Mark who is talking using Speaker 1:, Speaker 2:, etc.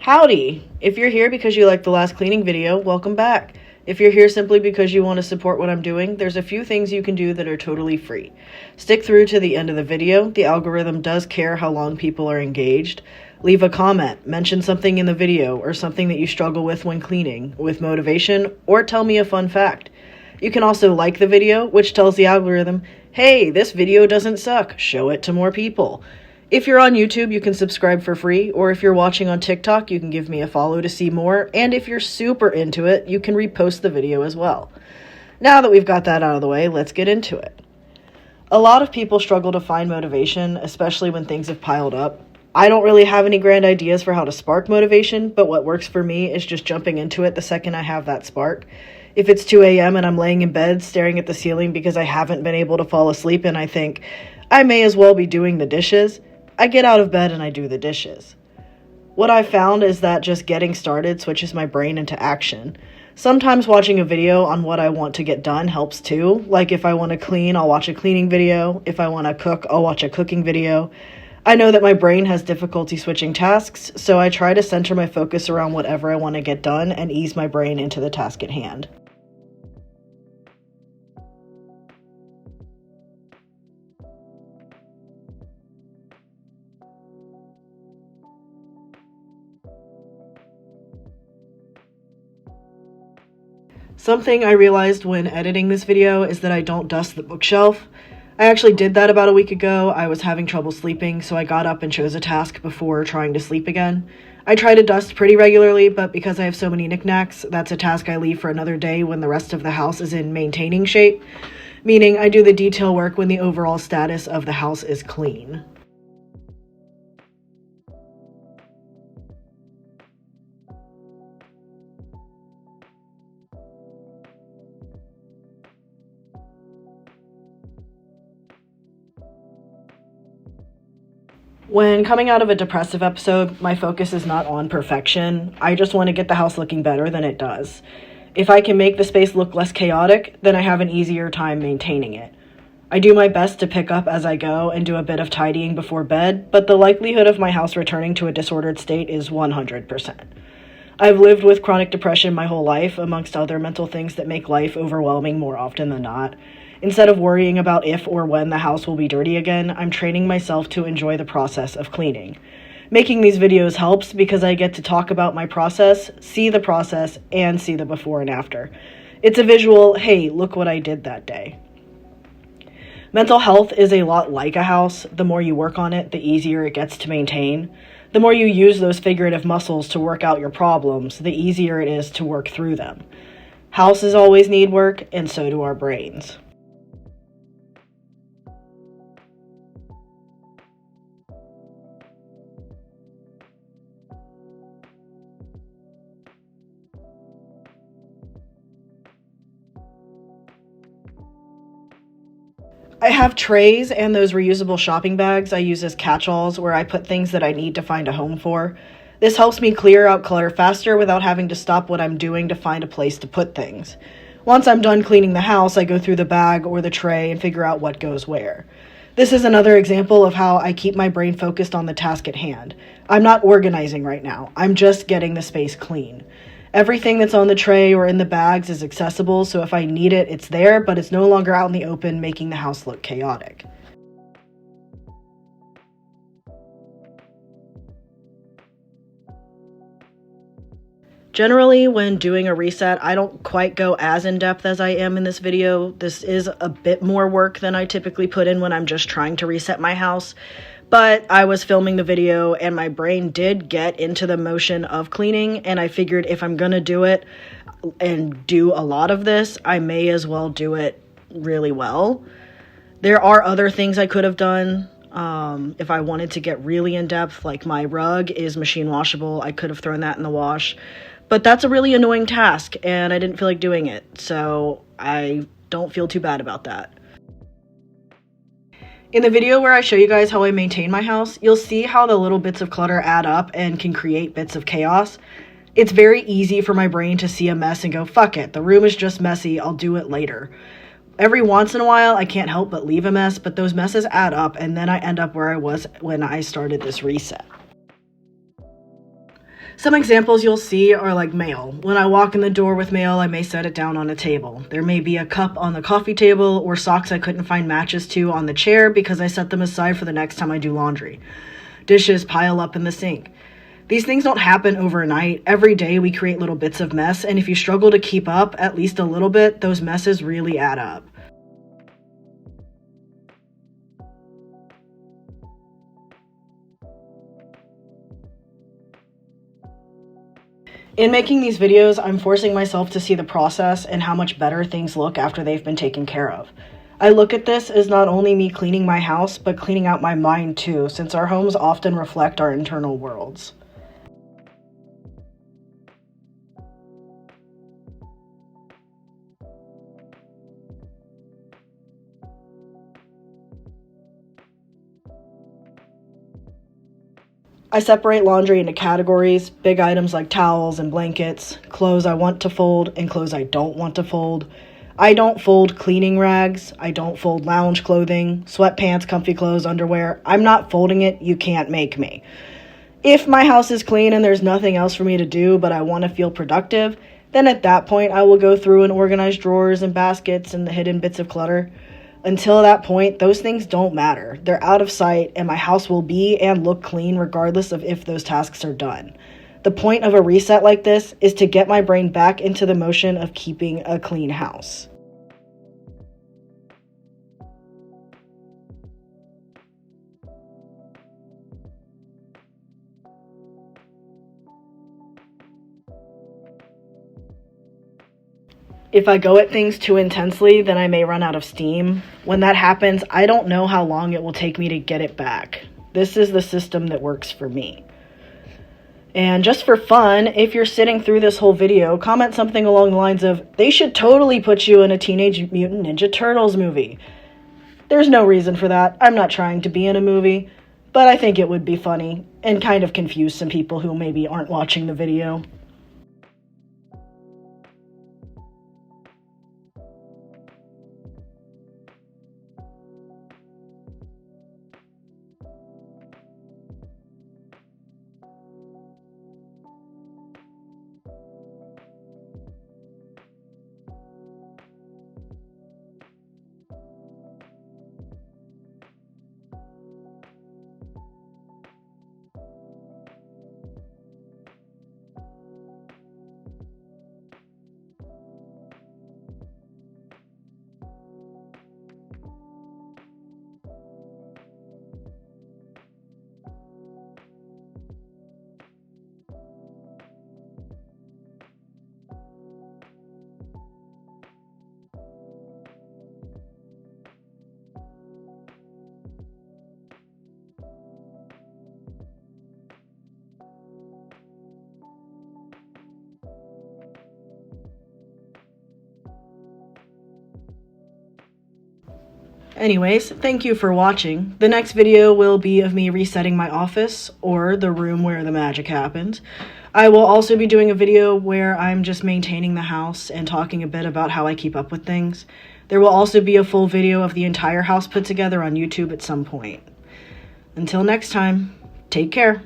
Speaker 1: Howdy! If you're here because you liked the last cleaning video, welcome back. If you're here simply because you want to support what I'm doing, there's a few things you can do that are totally free. Stick through to the end of the video. The algorithm does care how long people are engaged. Leave a comment, mention something in the video, or something that you struggle with when cleaning, with motivation, or tell me a fun fact. You can also like the video, which tells the algorithm, hey, this video doesn't suck, show it to more people. If you're on YouTube, you can subscribe for free, or if you're watching on TikTok, you can give me a follow to see more, and if you're super into it, you can repost the video as well. Now that we've got that out of the way, let's get into it. A lot of people struggle to find motivation, especially when things have piled up. I don't really have any grand ideas for how to spark motivation, but what works for me is just jumping into it the second I have that spark. If it's 2 a.m. and I'm laying in bed staring at the ceiling because I haven't been able to fall asleep and I think, I may as well be doing the dishes, I get out of bed and I do the dishes. What I've found is that just getting started switches my brain into action. Sometimes watching a video on what I want to get done helps too. Like if I want to clean, I'll watch a cleaning video. If I want to cook, I'll watch a cooking video. I know that my brain has difficulty switching tasks, so I try to center my focus around whatever I want to get done and ease my brain into the task at hand. Something I realized when editing this video is that I don't dust the bookshelf. I actually did that about a week ago. I was having trouble sleeping, so I got up and chose a task before trying to sleep again. I try to dust pretty regularly, but because I have so many knickknacks, that's a task I leave for another day when the rest of the house is in maintaining shape, meaning I do the detail work when the overall status of the house is clean. When coming out of a depressive episode, my focus is not on perfection. I just want to get the house looking better than it does. If I can make the space look less chaotic, then I have an easier time maintaining it. I do my best to pick up as I go and do a bit of tidying before bed, but the likelihood of my house returning to a disordered state is 100%. I've lived with chronic depression my whole life, amongst other mental things that make life overwhelming more often than not. Instead of worrying about if or when the house will be dirty again, I'm training myself to enjoy the process of cleaning. Making these videos helps because I get to talk about my process, see the process, and see the before and after. It's a visual, hey, look what I did that day. Mental health is a lot like a house. The more you work on it, the easier it gets to maintain. The more you use those figurative muscles to work out your problems, the easier it is to work through them. Houses always need work, and so do our brains. I have trays and those reusable shopping bags I use as catch-alls where I put things that I need to find a home for. This helps me clear out clutter faster without having to stop what I'm doing to find a place to put things. Once I'm done cleaning the house, I go through the bag or the tray and figure out what goes where. This is another example of how I keep my brain focused on the task at hand. I'm not organizing right now. I'm just getting the space clean. Everything that's on the tray or in the bags is accessible, so if I need it, it's there, but it's no longer out in the open, making the house look chaotic. Generally, when doing a reset, I don't quite go as in-depth as I am in this video. This is a bit more work than I typically put in when I'm just trying to reset my house. But I was filming the video and my brain did get into the motion of cleaning, and I figured if I'm gonna do it and do a lot of this, I may as well do it really well. There are other things I could have done if I wanted to get really in-depth, like my rug is machine washable. I could have thrown that in the wash, but that's a really annoying task and I didn't feel like doing it, so I don't feel too bad about that. In the video where I show you guys how I maintain my house, you'll see how the little bits of clutter add up and can create bits of chaos. It's very easy for my brain to see a mess and go, fuck it, the room is just messy, I'll do it later. Every once in a while, I can't help but leave a mess, but those messes add up, and then I end up where I was when I started this reset. Some examples you'll see are like mail. When I walk in the door with mail, I may set it down on a table. There may be a cup on the coffee table or socks I couldn't find matches to on the chair because I set them aside for the next time I do laundry. Dishes pile up in the sink. These things don't happen overnight. Every day we create little bits of mess, and if you struggle to keep up at least a little bit, those messes really add up. In making these videos, I'm forcing myself to see the process and how much better things look after they've been taken care of. I look at this as not only me cleaning my house, but cleaning out my mind too, since our homes often reflect our internal worlds. I separate laundry into categories, big items like towels and blankets, clothes I want to fold and clothes I don't want to fold. I don't fold cleaning rags, I don't fold lounge clothing, sweatpants, comfy clothes, underwear. I'm not folding it, you can't make me. If my house is clean and there's nothing else for me to do but I want to feel productive, then at that point I will go through and organize drawers and baskets and the hidden bits of clutter. Until that point, those things don't matter. They're out of sight, and my house will be and look clean regardless of if those tasks are done. The point of a reset like this is to get my brain back into the motion of keeping a clean house. If I go at things too intensely, then I may run out of steam. When that happens, I don't know how long it will take me to get it back. This is the system that works for me. And just for fun, if you're sitting through this whole video, comment something along the lines of, "They should totally put you in a Teenage Mutant Ninja Turtles movie." There's no reason for that. I'm not trying to be in a movie, but I think it would be funny and kind of confuse some people who maybe aren't watching the video. Anyways, thank you for watching. The next video will be of me resetting my office, or the room where the magic happens. I will also be doing a video where I'm just maintaining the house and talking a bit about how I keep up with things. There will also be a full video of the entire house put together on YouTube at some point. Until next time, take care.